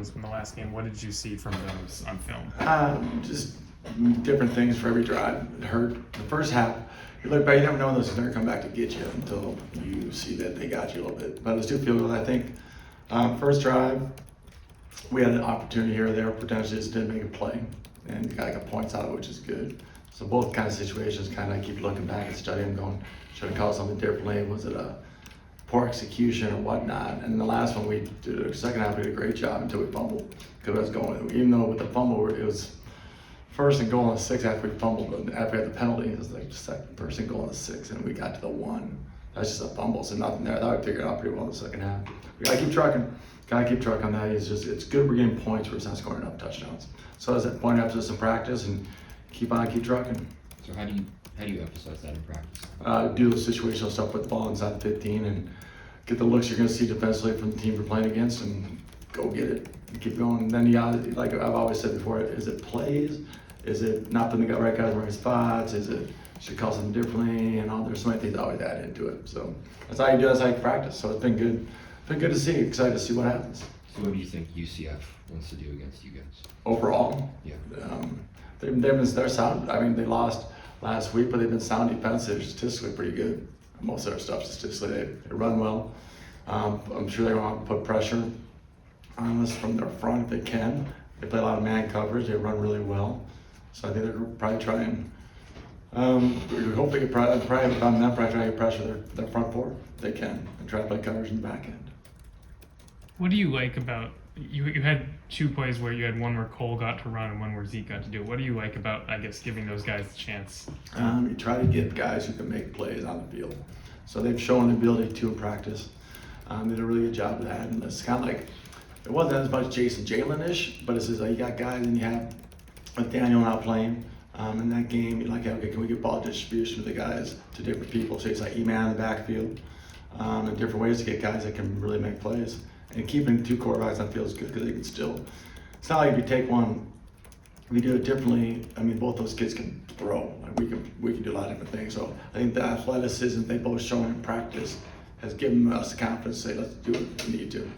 from the last game. What did you see from those on film? Just different things for every drive. It hurt. The first half, you look back, you never know when those are going to come back to get you until you see that they got you a little bit. But those two field goals, I think, first drive, we had an opportunity here or there, potentially just didn't make a play, and got like a points out of it, which is good. So both kind of situations, kind of keep looking back and studying, going, should have called something differently. Was it a poor execution or whatnot? And the last one, we did the second half, we did a great job until we fumbled, because it was going. Even though with the fumble, it was first and goal on the 6 after we fumbled, but after we had the penalty, it was like second first and goal on the 6, and we got to the 1. That's just a fumble, so nothing there. I thought we figured it out pretty well in the second half. We gotta keep trucking. Gotta keep trucking on that. It's good we're getting points, we're just not scoring enough touchdowns. So that's that point after some practice, and keep trucking. So how do you emphasize that in practice? Do the situational stuff with the ball inside the 15 and get the looks you're going to see defensively from the team you're playing against, and go get it and keep going. And then like I've always said before, is it plays? Is it not putting the right guys in the right spots? Is it should call something differently? And all there's so many things I always add into it. So that's how you do. That's how you practice. So it's been good. Been good to see. Excited to see what happens. So what do you think UCF wants to do against you guys? Overall, Yeah. They're sound. I mean, they lost last week, but they've been sound defensive, statistically pretty good. Most of their stuff statistically, they run well. I'm sure they want to put pressure on us from their front if they can. They play a lot of man coverage. They run really well. So I think they're probably trying. We hope they could probably try to pressure their front four if they can, and try to play coverage in the back end. What do you like about you had 2 plays where you had one where Cole got to run and one where Zeke got to do it. What do you like about, I guess, giving those guys a chance? You try to get guys who can make plays on the field. So they've shown the ability to in practice. They did a really good job of that. And it's kind of like, it wasn't as much Jason Jalen-ish, but it's just like you got guys and you have with Daniel not playing. In that game, you're like, okay, can we get ball distribution to the guys, to different people? So it's like E-man in the backfield, and different ways to get guys that can really make plays. And keeping 2 quarterbacks on the field is good because they can still, it's not like if you take one, if you do it differently, I mean, both those kids can throw. Like we can do a lot of different things. So I think the athleticism they both shown in practice has given us the confidence to say, let's do what we need to.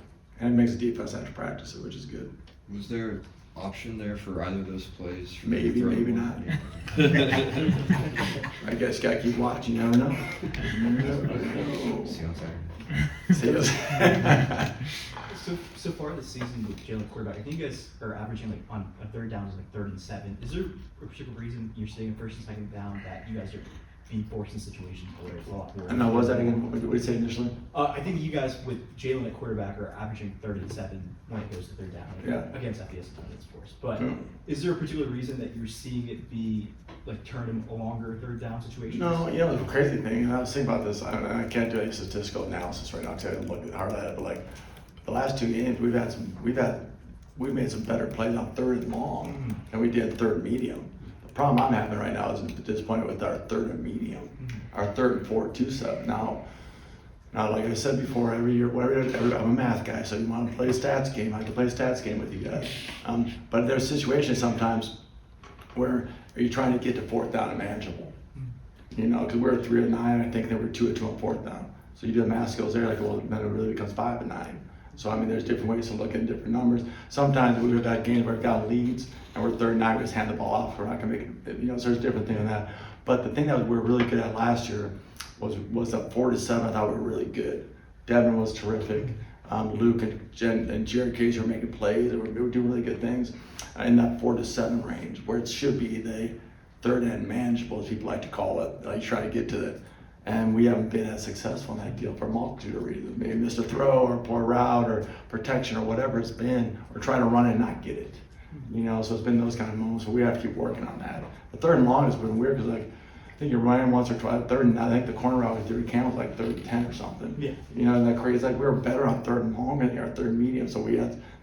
And it makes the defense have to practice it, which is good. Was there option there for either of those plays? Maybe not. I guess you gotta keep watching, you never know. See you on Saturday. See us. So far this season with Jalen quarterback, I think you guys are averaging like on a third down is like 3rd and 7. Is there a particular reason you're seeing first and second down that you guys are being forced in situations where it's a lot more? And now, was that again? What did you say initially? I think you guys with Jalen at quarterback are averaging 3rd and 7 when it goes to third down. Yeah. Against FBS opponents, of course. But Yeah. is there a particular reason that you're seeing it be like turn a longer third down situations? No, you know, the crazy thing, and I was thinking about this, I can't do any statistical analysis right now because I haven't looked hard at it, but like the last 2 games, we've made some better plays on 3rd and long than we did 3rd and medium. The problem I'm having right now is at this point with our 3rd and medium, our 3rd and 4 2-7. Now, like I said before, every year, I'm a math guy, so you want to play a stats game, I can play a stats game with you guys. But there's situations sometimes where are you trying to get to 4th down and manageable? You know, because we're 3 of 9, I think they were 2 of 2 on 4th down. So you do the math skills there, like, well, then it really becomes 5 of 9. So I mean, there's different ways to look at different numbers. Sometimes we've got games where we've got leads and we're 3rd and 9, we just hand the ball off. We're not gonna make it, you know, so there's different things on that. But the thing that we were really good at last year was the 4 to 7. I thought we were really good. Devin was terrific. Luke and Jared Case were making plays. They were doing really good things in that 4 to 7 range, where it should be the 3rd and manageable, as people like to call it. Like try to get to it. And we haven't been as successful in that deal for a multitude of reasons. Maybe missed a throw or a poor route or protection or whatever it's been, or trying to run it and not get it. You know, so it's been those kind of moments. So we have to keep working on that. The 3rd and long has been weird because like I think you're running once or twice, 3rd and I think the corner route with Derrick Campbell was like 3rd and 10 or something. Yeah. You know, and that crazy. It's like we were better on 3rd and long than our 3rd and medium. So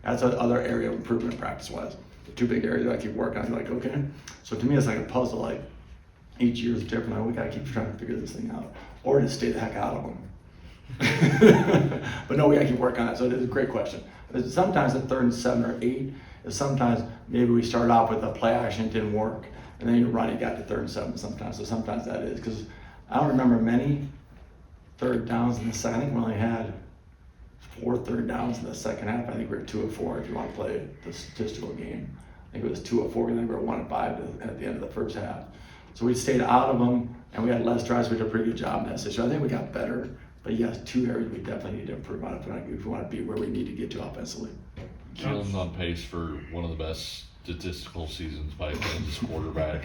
that's another area of improvement practice wise. The 2 big areas that I keep working on. Like okay, so to me it's like a puzzle. Like each year is different. Like, we gotta keep trying to figure this thing out, or just stay the heck out of them. But no, we gotta keep working on that. So it is a great question. But sometimes the 3rd and 7 or 8 is sometimes maybe we start off with a play action, it didn't work, and then you run, you got to 3rd and 7 sometimes. So sometimes that is because I don't remember many 3rd downs in the second. I think we only had 4 third downs in the second half. I think we were 2 of 4 if you want to play the statistical game. I think it was 2 of 4, and then we were 1 of 5 at the end of the first half. So we stayed out of them, and we had less drives. We did a pretty good job in that situation. I think we got better, but yes, 2 areas we definitely need to improve on if we want to be where we need to get to offensively. Jalen's on pace for one of the best statistical seasons by a Kansas quarterback.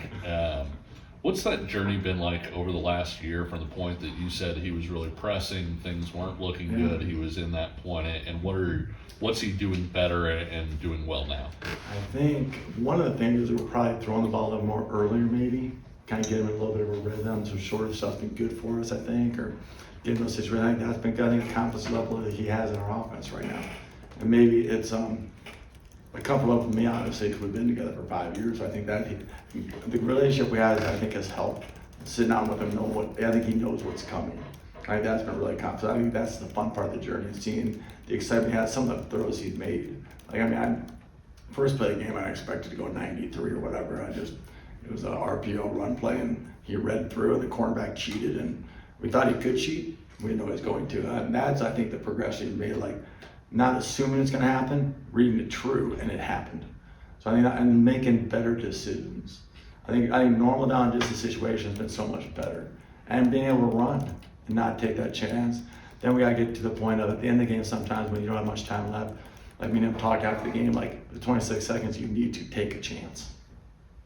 What's that journey been like over the last year from the point that you said he was really pressing, things weren't looking good, he was in that point, and what's he doing better and doing well now? I think one of the things is we're probably throwing the ball a little more earlier maybe, kind of get him in a little bit of a rhythm, so shorter stuff's been good for us, I think, or getting those situations. I think that's been good. I think the confidence level that he has in our offense right now. And maybe it's a comfort level for me, obviously, because we've been together for 5 years. So I think that the relationship we have, I think, has helped. Sitting down with him, I think he knows what's coming. I think that's been really confident. I think that's the fun part of the journey, seeing the excitement he has, some of the throws he's made. Like, I mean, first play of the game, I expected to go 93 or whatever. It was a RPO run play, and he read through, and the cornerback cheated, and we thought he could cheat. We didn't know he was going to. And that's, I think, the progression he's made, like, not assuming it's going to happen, reading it true, and it happened. So I think and making better decisions. I think normal down and distance situation has been so much better, and being able to run and not take that chance. Then we got to get to the point of at the end of the game sometimes when you don't have much time left. Like me and him talked after the game, like the 26 seconds, you need to take a chance.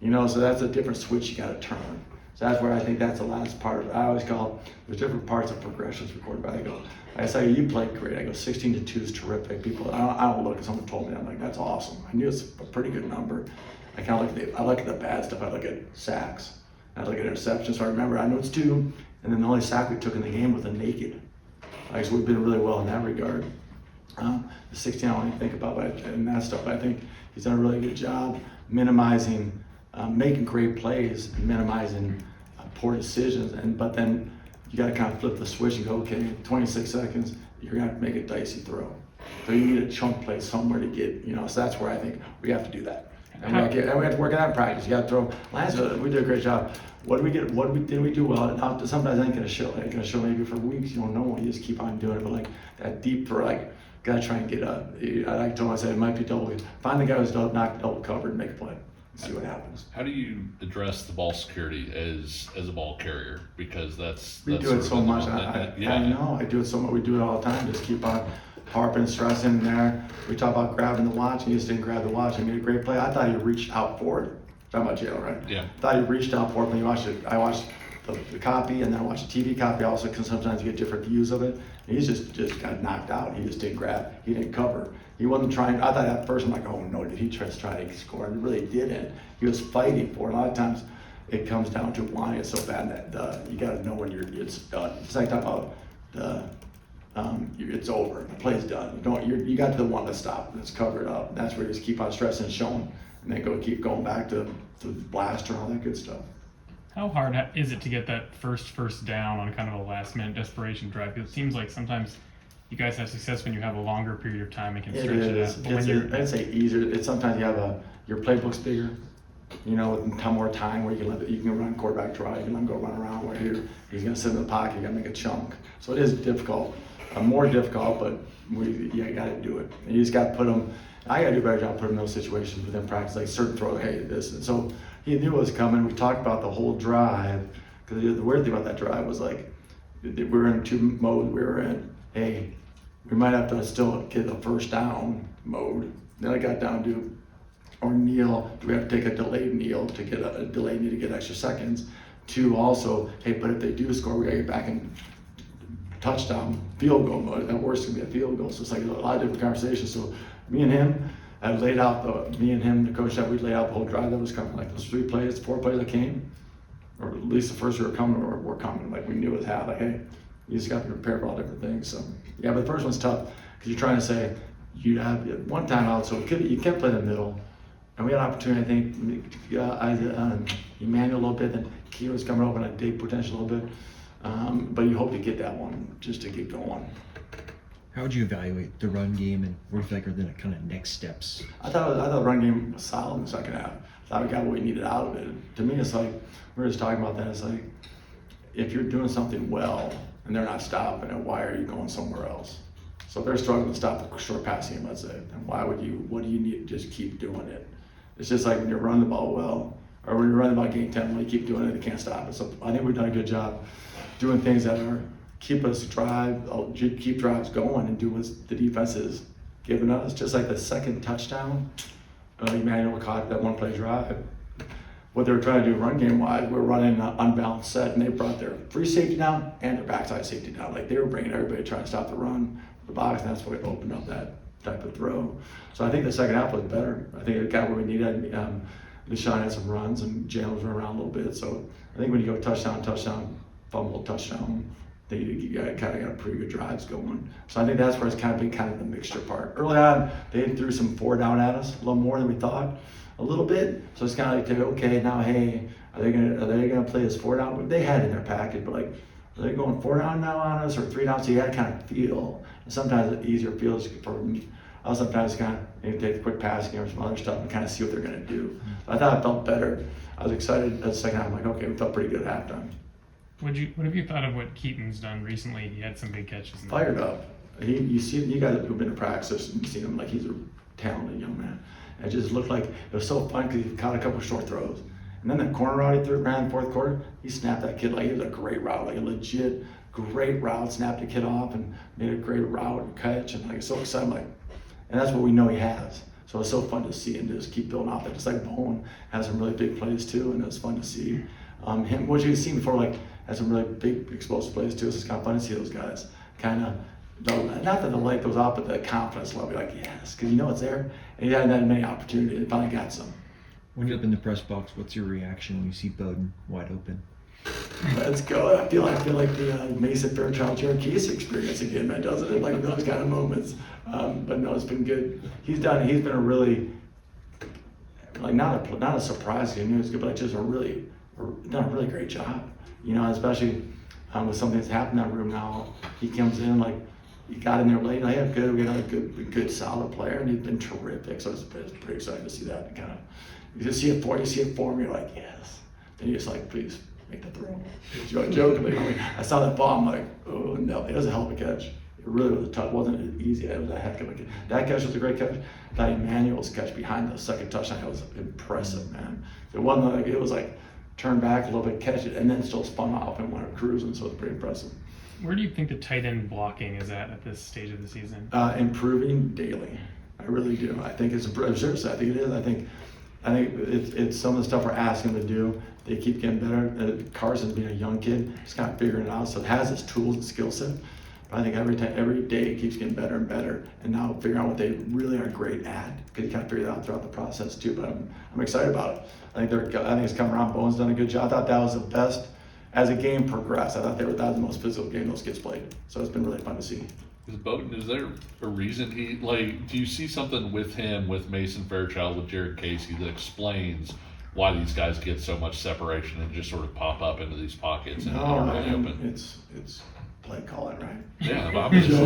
You know, so that's a different switch you got to turn. So that's where I think that's the last part of it. I always call there's different parts of progressions for quarterback. I go, I say, you played great. I go, 16-2 is terrific. People, I don't look at someone told me, I'm like, that's awesome. I knew it's a pretty good number. I kind of look at the bad stuff. I look at sacks. I look at interceptions. So I remember, I know it's 2, and then the only sack we took in the game was a naked. Like, so we've been really well in that regard. The 16 I don't even think about, and that stuff. I think he's done a really good job minimizing, making great plays, and minimizing poor decisions. But then you got to kind of flip the switch and go, okay, 26 seconds, you're going to have to make a dicey throw. So you need a chunk play somewhere to get, so that's where I think we have to do that. And we have to work on that in practice. You got to throw. Last year, we did a great job. What did we get? Did we do well? Now, sometimes I ain't going to show. It ain't going to show maybe for weeks. You don't know when you just keep on doing it. But like that deep throw, like, got to try and get up. I told him, I said, it might be double. Find the guy who's not double covered and make a play. See what happens. How do you address the ball security as a ball carrier? Because we do it so much. I know. I do it so much. We do it all the time. Just keep on harping, stressing there. We talk about grabbing the watch, and he just didn't grab the watch and made a great play. I thought he reached out for it. Talking about Jalen, right? Yeah. I thought he reached out for it when you watched it. I watched the copy, and then I watched the TV copy also, because sometimes you get different views of it. And he's just got knocked out. He just didn't grab. He didn't cover. He wasn't trying. I thought at first, I'm like, oh no, did he try to score? And he really didn't. He was fighting for it. A lot of times it comes down to wanting it so bad that you got to know when it's done. It's like talking about it's over. The play's done. You got to the one to stop. And it's covered up. That's where you just keep on stressing and showing, and then keep going back to the blaster and all that good stuff. How hard is it to get that first down on kind of a last-minute desperation drive? Because it seems like sometimes you guys have success when you have a longer period of time and can stretch it out. But I'd say easier. It's sometimes you have your playbook's bigger, with more time where you can run quarterback draw, you can let him go run around where he's going to sit in the pocket, you got to make a chunk. So it is difficult, more difficult, but you got to do it. And you just got to put them. I got to do a better job putting those situations within practice, like certain throw. Hey, this. And so he knew it was coming. We talked about the whole drive, because the weird thing about that drive was like we were in 2 modes. We were in, hey, we might have to still get a first down mode. Then I got down to, or kneel. Do we have to take a delayed kneel to get a delayed kneel to get extra seconds? 2 also, hey, but if they do score, we got to get back in touchdown field goal mode. At worst, it's gonna be a field goal. So it's like a lot of different conversations. So me and him, the coach, that we laid out the whole drive that was coming. Like those 4 plays that came, or at least the first 2 were coming, or were coming. Like we knew it was happening. Like, hey, you just got to be prepared for all different things. So yeah, but the first one's tough because you're trying to say you have one time out, so you kept playing the middle, and we had an opportunity. I think Emmanuel a little bit, then Key was coming open at dig potential a little bit, but you hope to get that one just to keep going. How would you evaluate the run game, and what do you think are the kind of next steps? I thought the run game was solid in the second half. I thought we got what we needed out of it. To me, it's like we were just talking about that. It's like if you're doing something well and they're not stopping it, why are you going somewhere else? So they're struggling to stop the short passing game, let's say. And what do you need to just keep doing it? It's just like when you're running the ball well, or when you're running the ball game 10, when you keep doing it, they can't stop it. So I think we've done a good job doing things that are keep drives going and do what the defense is giving us. Just like the second touchdown, Emmanuel caught that one play drive. What they were trying to do run game wise, we're running an unbalanced set, and they brought their free safety down and their backside safety down. Like they were bringing everybody trying to stop the run, the box, and that's what opened up that type of throw. So I think the second half was better. I think it got where we needed. Deshaun had some runs, and Jalen was running around a little bit. So I think when you go touchdown, fumble, touchdown, you kind of got pretty good drives going. So I think that's where it's kind of been kind of the mixture part. Early on, they threw some 4 down at us, a little more than we thought, a little bit. So it's kind of like, okay, now hey, are they gonna play this 4 down? But they had it in their package, but like, are they going 4 down now on us or 3 down? So you had to kind of feel. And sometimes the easier feels for me. I'll sometimes kind of maybe take a quick pass game or some other stuff and kind of see what they're gonna do. I thought it felt better. I was excited at the second half. I'm like, okay, we felt pretty good at halftime. What have you thought of what Keaton's done recently? He had some big catches. Fired up. You see, you guys who've been to practice and seen him, like he's a talented young man. It just looked like it was so fun because he caught a couple short throws. And then the corner route he ran in the fourth quarter, he snapped that kid like it was a great route, like a legit great route, snapped the kid off and made a great route and catch. And like so excited, like, and that's what we know he has. So it's so fun to see him just keep building off that. Just like Bowen has some really big plays too, and it's fun to see him. What you've seen before, like has some really big explosive plays too. So it's kind of fun to see those guys kind of. Not that the light goes off, but the confidence level, you're like, yes, because you know it's there, and you haven't had many opportunities, and finally got some. When you're up in the press box, what's your reaction when you see Bowden wide open? Let's go. I feel like the Mason Fairchild Cherokee experience again, man, doesn't it? Like those kind of moments. But no, it's been good. He's been a really, like not a surprise. He knew it was good, but like just done a really great job. You know, especially with something that's happened in that room now. He comes in like. He got in there late. We had another good, solid player, and he's been terrific. So it's pretty exciting to see that. And kind of, you see it for him, you're like, yes. Then you're just like, please make the throw. Jokingly, I saw that ball. I'm like, oh no, it was a hell of a catch. It really was tough. It wasn't easy. It was a heck of a catch. That catch was a great catch. That Emmanuel's catch behind the second touchdown was impressive, man. It wasn't like it was like turn back a little bit, catch it, and then still spun off and went cruising. So it's pretty impressive. Where do you think the tight end blocking is at this stage of the season? Improving daily. I really do. I think it's seriously. I think it is. I think it's some of the stuff we're asking them to do. They keep getting better. Carson, being a young kid, he's kind of figuring it out. So it has its tools and skill set. But I think every day it keeps getting better and better. And now figuring out what they really are great at, because you kind of figure it out throughout the process too. But I'm excited about it. I think it's coming around. Bowen's done a good job. I thought that was the best. As the game progressed, I thought that was the most physical game those kids played. So it's been really fun to see. Is there a reason do you see something with him, with Mason Fairchild, with Jared Casey that explains why these guys get so much separation and just sort of pop up into these pockets and are really open? It's play calling, right? Yeah, obviously. You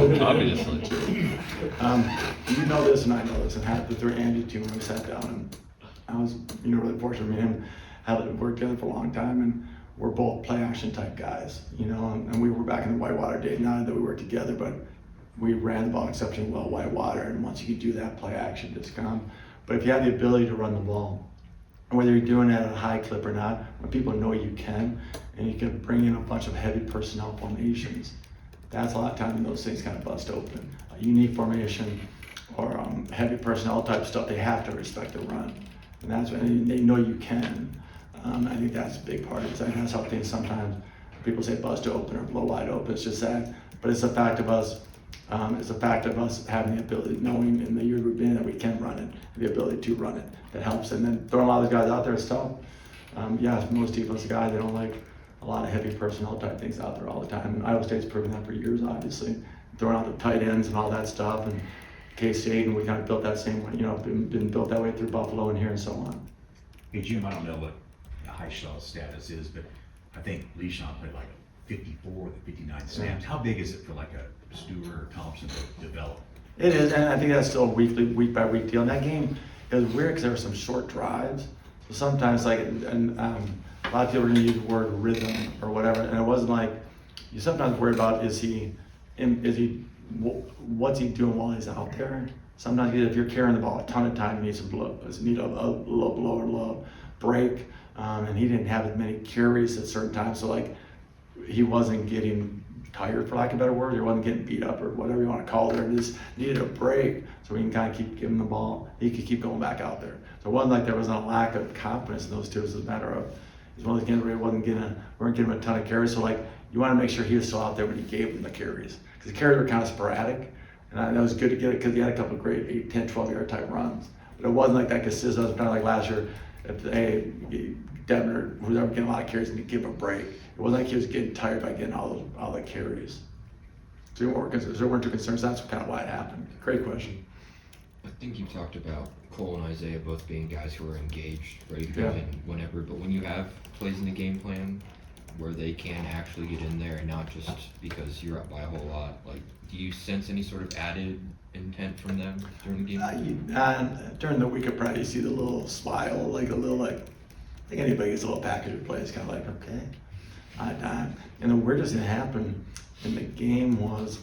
know this and I know this, and had the 3 Andy team when we sat down, and I was really fortunate. Me and him had worked together for a long time, and we're both play action type guys, and we were back in the Whitewater days, not that we worked together, but we ran the ball exceptionally well, Whitewater, and once you could do that, play action just come. But if you have the ability to run the ball, whether you're doing it at a high clip or not, when people know you can, and you can bring in a bunch of heavy personnel formations, that's a lot of times when those things kind of bust open. A unique formation or heavy personnel type stuff, they have to respect the run. And that's when they know you can. I think that's a big part of it. I think that's how things sometimes people say bust open or blow wide open. It's just that, but it's a fact of us. It's a fact of us having the ability, knowing in the year we've been in that we can run it, the ability to run it. That helps. And then throwing a lot of those guys out there is tough. Most defensive guys, they don't like a lot of heavy personnel type things out there all the time. And Iowa State's proven that for years, obviously. Throwing out the tight ends and all that stuff. And K-State, and we kind of built that same way, been built that way through Buffalo and here and so on. Hey Jim, I don't know what Heischel's status is, but I think Leishon played like 54 to 59 snaps. How big is it for like a Stewart or Thompson to develop? It is, and I think that's still a week by week deal. And that game, it was weird because there were some short drives. So sometimes a lot of people are going to use the word rhythm or whatever, and it wasn't like, you sometimes worry about is he what's he doing while he's out there? Sometimes if you're carrying the ball a ton of time, you need some blow, need a low break, and he didn't have as many carries at certain times, so like he wasn't getting tired, for lack of better word, or wasn't getting beat up or whatever you want to call it. Or just needed a break so we can kind of keep giving him the ball. He could keep going back out there. So it wasn't like there was a lack of confidence in those two. It was a matter of he's one of those games where we weren't getting him a ton of carries. So like you want to make sure he was still out there when he gave him the carries, because the carries were kind of sporadic. And I know it was good to get it because he had a couple of great 8, 10, 12-yard type runs. But it wasn't like that consistent. It was kind of like last year. If Devin or whoever getting a lot of carries and give him a break. It wasn't like he was getting tired by getting all the carries. So there weren't two concerns. That's kind of why it happened. Great question. I think you talked about Cole and Isaiah both being guys who are engaged, ready to go Yeah. in whenever. But when you have plays in the game plan where they can actually get in there and not just because you're up by a whole lot, like, do you sense any sort of added intent from them during the game? During the week of practice, you see the little smile, like a little I think anybody gets a little package of plays, kind of like, okay. And the weirdest thing that happened in the game was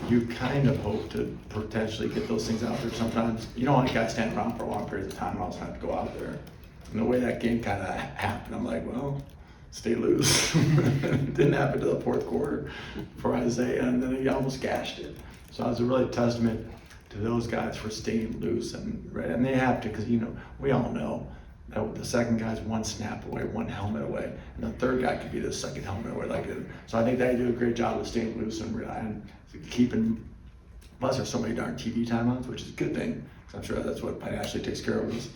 you kind of hope to potentially get those things out there sometimes. You don't want guys standing around for long periods of time, also have to go out there. And the way that game kind of happened, I'm like, well, stay loose. It didn't happen to the fourth quarter for Isaiah, and then he almost gashed it. So it was a really testament to those guys for staying loose, and they have to, because we all know that the second guy's one snap away, one helmet away, and the third guy could be the second helmet away. So I think they do a great job of staying loose and keeping. Plus, there's so many darn TV timeouts, which is a good thing, because I'm sure that's what Ashley takes care of us.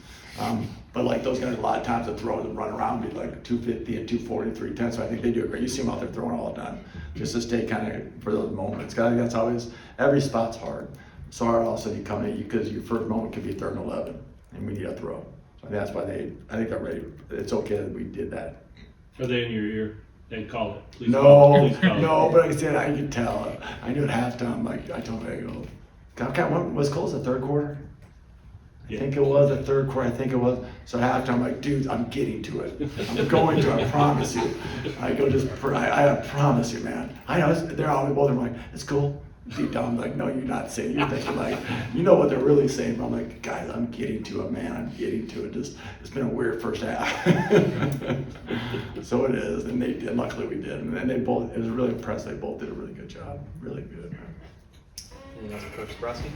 But like those guys, a lot of times they throw and run around, be like 250 and 240, 310. So I think they do it great. You see them out there throwing all the time, just to stay kind of for those moments. Cause I think that's always, every spot's hard. So hard also you come in because your first moment could be 3rd and 11, and we need a throw. So that's why I think they're ready. It's okay that we did that. Are they in your ear? They call it. Please No, call it. Please call it. no, but like I said, I could tell. I knew at halftime, like I told him, I go, what was close the third quarter? I think it was the third quarter. I think it was. So halftime, I'm like, dude, I'm getting to it. I'm going to. I promise you. I go I promise you, man. I know. They're all both. I'm like, it's cool. Deep down, I'm like, no, you're not saying. You're thinking like, you know what they're really saying. But I'm like, guys, I'm getting to it, man. I'm getting to it. It's been a weird first half. So it is, and they did. Luckily, we did. And then they both. It was really impressive. They both did a really good job. Really good. Anything else for Coach Zebrowski?